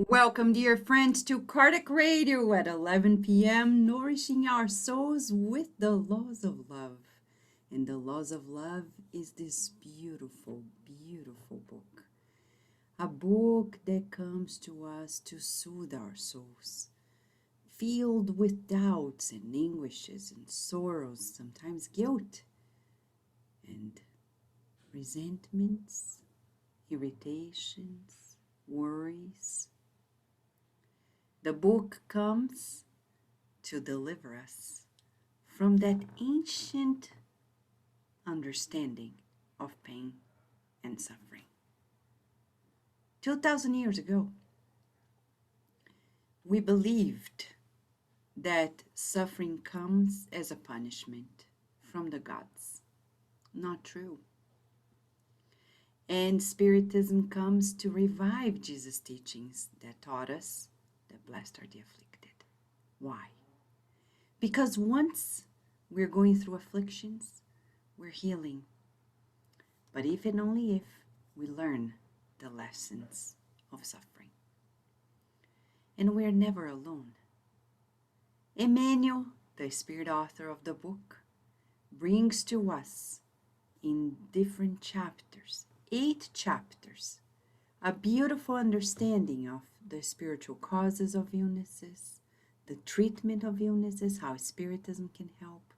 Welcome, dear friends, to Cardiac Radio at 11 p.m., nourishing our souls with the laws of love. And the laws of love is this beautiful, beautiful book. A book that comes to us to soothe our souls, filled with doubts and anguishes and sorrows, sometimes guilt and resentments, irritations, worries. The book comes to deliver us from that ancient understanding of pain and suffering. 2,000 years ago, we believed that suffering comes as a punishment from the gods. Not true. And Spiritism comes to revive Jesus' teachings that taught us that blessed are the afflicted. Why? Because once we're going through afflictions, we're healing. But if and only if we learn the lessons of suffering. And we're never alone. Emmanuel, the spirit author of the book, brings to us in different chapters, 8 chapters, a beautiful understanding of the spiritual causes of illnesses, the treatment of illnesses, how Spiritism can help,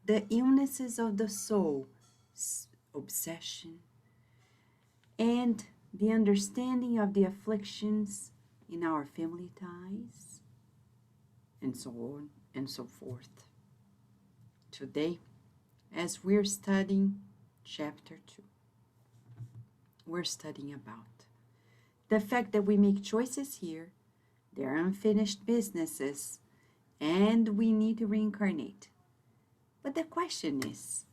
the illnesses of the soul, obsession, and the understanding of the afflictions in our family ties, and so on and so forth. Today, as we're studying chapter 2, we're studying about the fact that we make choices here, they're unfinished businesses, and we need to reincarnate. But the question is,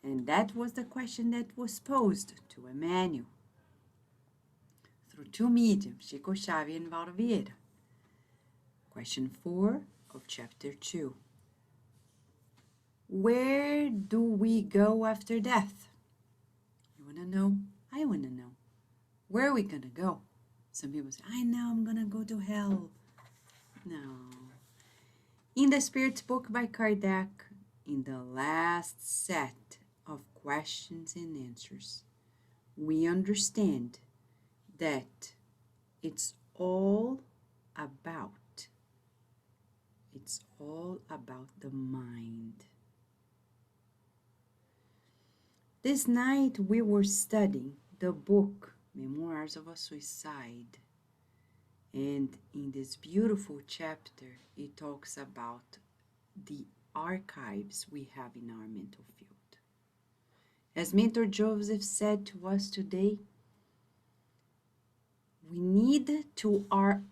and that was the question that was posed to Emmanuel through 2 mediums, Chico, Xavier, and Waldo Vieira. Question 4 of chapter 2. Where do we go after death? You want to know? I want to know. Where are we going to go? Some people say, I know I'm going to go to hell. No. In the Spirit's book by Kardec, in the last set of questions and answers, we understand that it's all about the mind. This night we were studying the book Memoirs of a Suicide, and in this beautiful chapter it talks about the archives we have in our mental field. As Mentor Joseph said to us today, we need to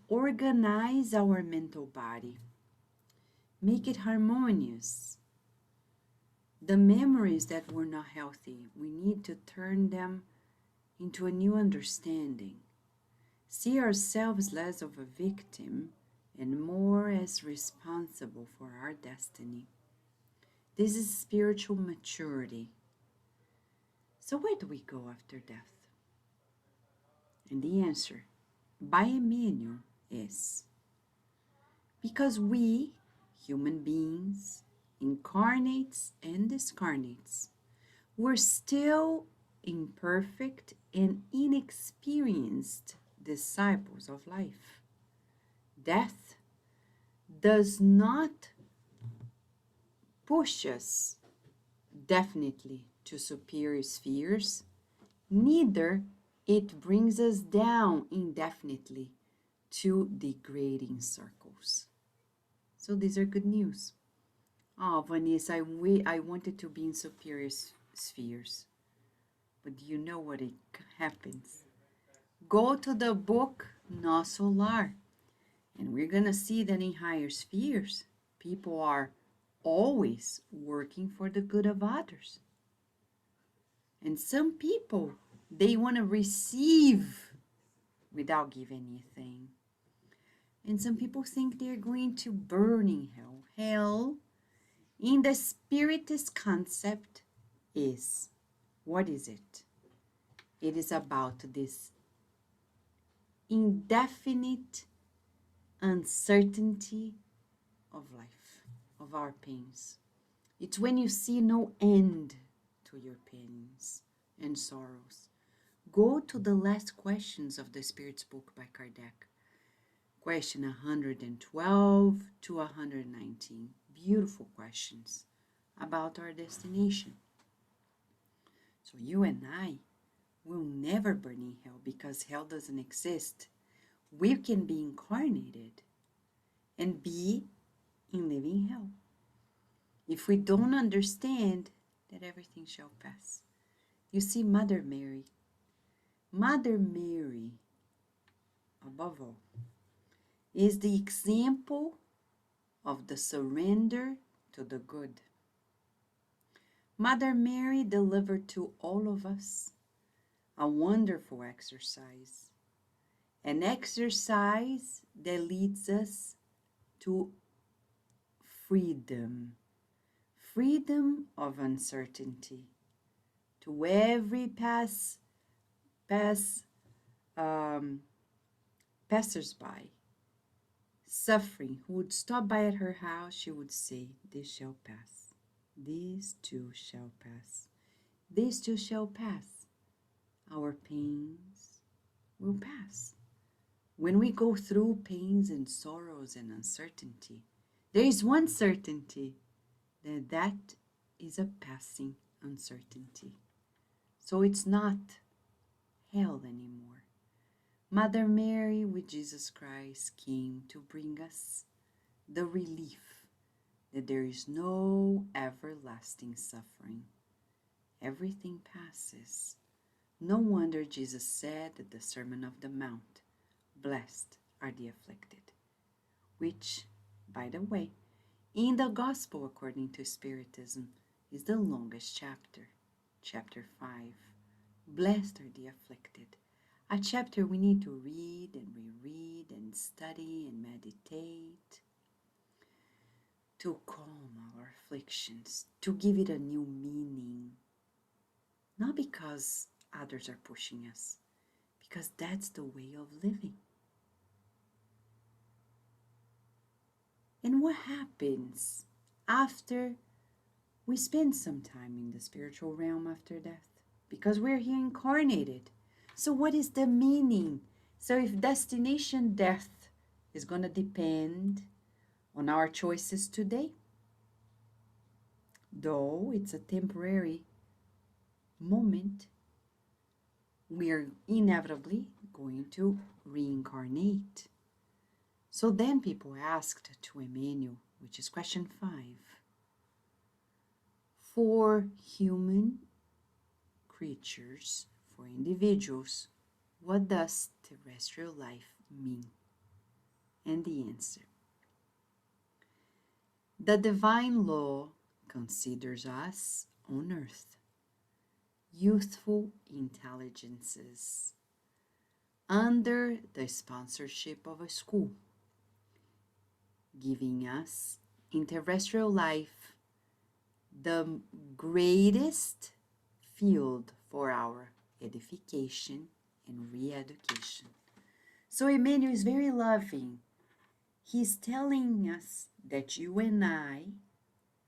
organize our mental body, make it harmonious. The memories that were not healthy, we need to turn them into a new understanding. See ourselves less of a victim and more as responsible for our destiny. This is spiritual maturity. So where do we go after death? And the answer by Emmanuel is because we, human beings, incarnates and discarnates, we're still imperfect and inexperienced disciples of life. Death does not push us definitely to superior spheres, neither it brings us down indefinitely to degrading circles. So these are good news. Oh, Vanessa, I wanted to be in superior spheres. But do you know what happens? Go to the book No Solar, and we're going to see that in higher spheres, people are always working for the good of others. And some people, they want to receive without giving anything. And some people think they're going to burn in hell. Hell, in the Spiritist concept, what is it? It is about this indefinite uncertainty of life, of our pains. It's when you see no end to your pains and sorrows. Go to the last questions of the Spirit's book by Kardec. Question 112 to 119. Beautiful questions about our destination. So you and I will never burn in hell because hell doesn't exist. We can be incarnated and be in living hell if we don't understand that everything shall pass. You see, Mother Mary, above all, is the example of the surrender to the good. Mother Mary delivered to all of us a wonderful exercise, an exercise that leads us to freedom, freedom of uncertainty. To every passersby suffering who would stop by at her house, she would say, "This shall pass. This too shall pass. This too shall pass. Our pains will pass." When we go through pains and sorrows and uncertainty, there is one certainty, that is a passing uncertainty. So it's not hell anymore. Mother Mary with Jesus Christ came to bring us the relief that there is no everlasting suffering. Everything passes. No wonder Jesus said at the Sermon of the Mount, "Blessed are the afflicted," which, by the way, in the Gospel according to Spiritism, is the longest chapter, chapter 5. Blessed are the afflicted. A chapter we need to read and reread and study and meditate to calm our afflictions, to give it a new meaning. Not because others are pushing us, because that's the way of living. And what happens after we spend some time in the spiritual realm after death? Because we're here incarnated. So what is the meaning? So if destination death is going to depend on our choices today, though it's a temporary moment, we are inevitably going to reincarnate. So then people asked to Emmanuel, which is question 5, for human creatures, for individuals, what does terrestrial life mean? And the answer: the divine law considers us on earth youthful intelligences under the sponsorship of a school, giving us in terrestrial life the greatest field for our edification and re-education. So Emmanuel is very loving. He's telling us that you and I,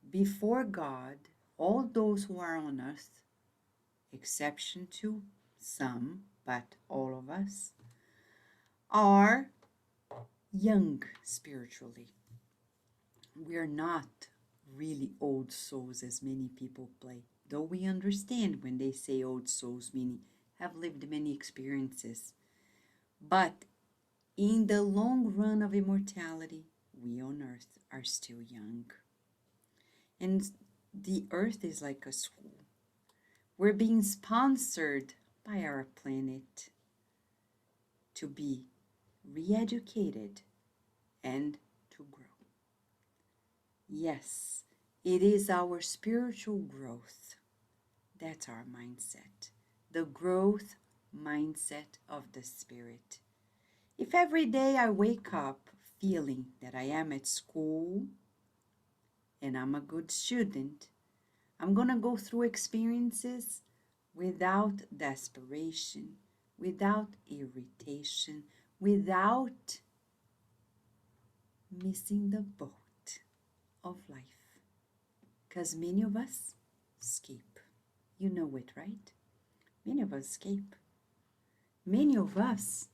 before God, all those who are on earth, exception to some, but all of us, are young spiritually. We are not really old souls as many people play, though we understand when they say old souls, meaning have lived many experiences. But in the long run of immortality, we on earth are still young. And the earth is like a school. We're being sponsored by our planet to be re-educated and to grow. Yes, it is our spiritual growth. That's our mindset. The growth mindset of the spirit. If every day I wake up feeling that I am at school and I'm a good student, I'm going to go through experiences without desperation, without irritation, without missing the boat of life. Because many of us escape. You know it, right? Many of us escape. Many of us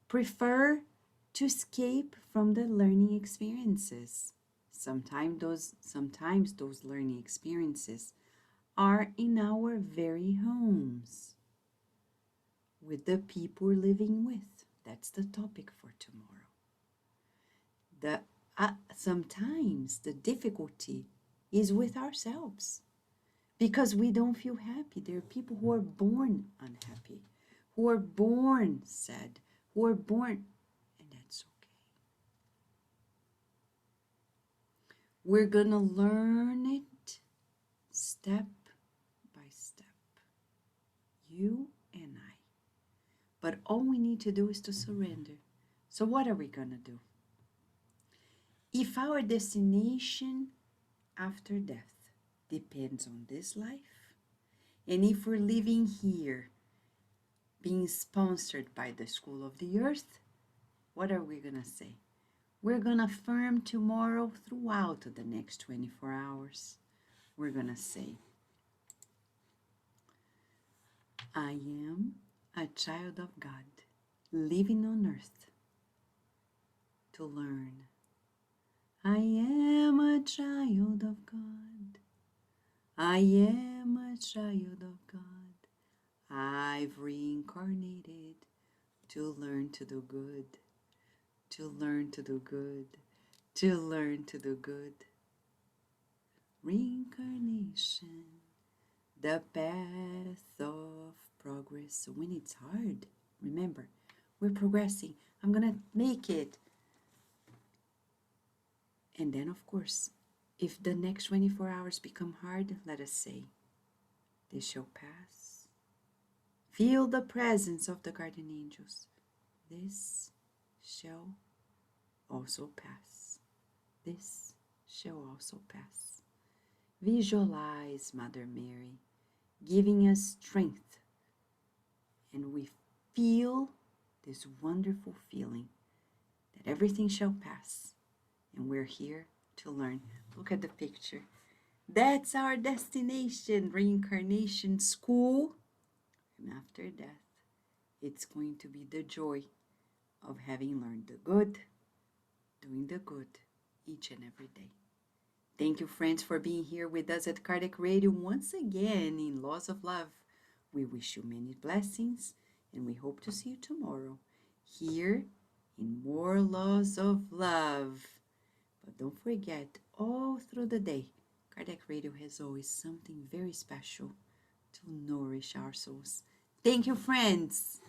prefer to escape from the learning experiences. Sometimes those learning experiences are in our very homes with the people we're living with. That's the topic for tomorrow. Sometimes the difficulty is with ourselves because we don't feel happy. There are people who are born unhappy, who are born sad, who are born, and that's okay. We're gonna learn it step by step, you and I. But all we need to do is to surrender. So what are we gonna do? If our destination after death depends on this life, and if we're living here being sponsored by the School of the Earth, what are we gonna say? We're gonna affirm tomorrow throughout the next 24 hours. We're gonna say, I am a child of God, living on earth to learn. I am a child of God. I am a child of God. I've reincarnated to learn to do good, to learn to do good, to learn to do good. Reincarnation, the path of progress. So when it's hard, remember, we're progressing. I'm going to make it. And then, of course, if the next 24 hours become hard, let us say, they shall pass. Feel the presence of the guardian angels. This shall also pass. This shall also pass. Visualize Mother Mary giving us strength, and we feel this wonderful feeling that everything shall pass, and we're here to learn. Look at the picture. That's our destination, reincarnation school. And after death, it's going to be the joy of having learned the good, doing the good each and every day. Thank you, friends, for being here with us at Kardec Radio once again in Laws of Love. We wish you many blessings, and we hope to see you tomorrow here in more Laws of Love. But don't forget, all through the day, Kardec Radio has always something very special to nourish our souls. Thank you, friends.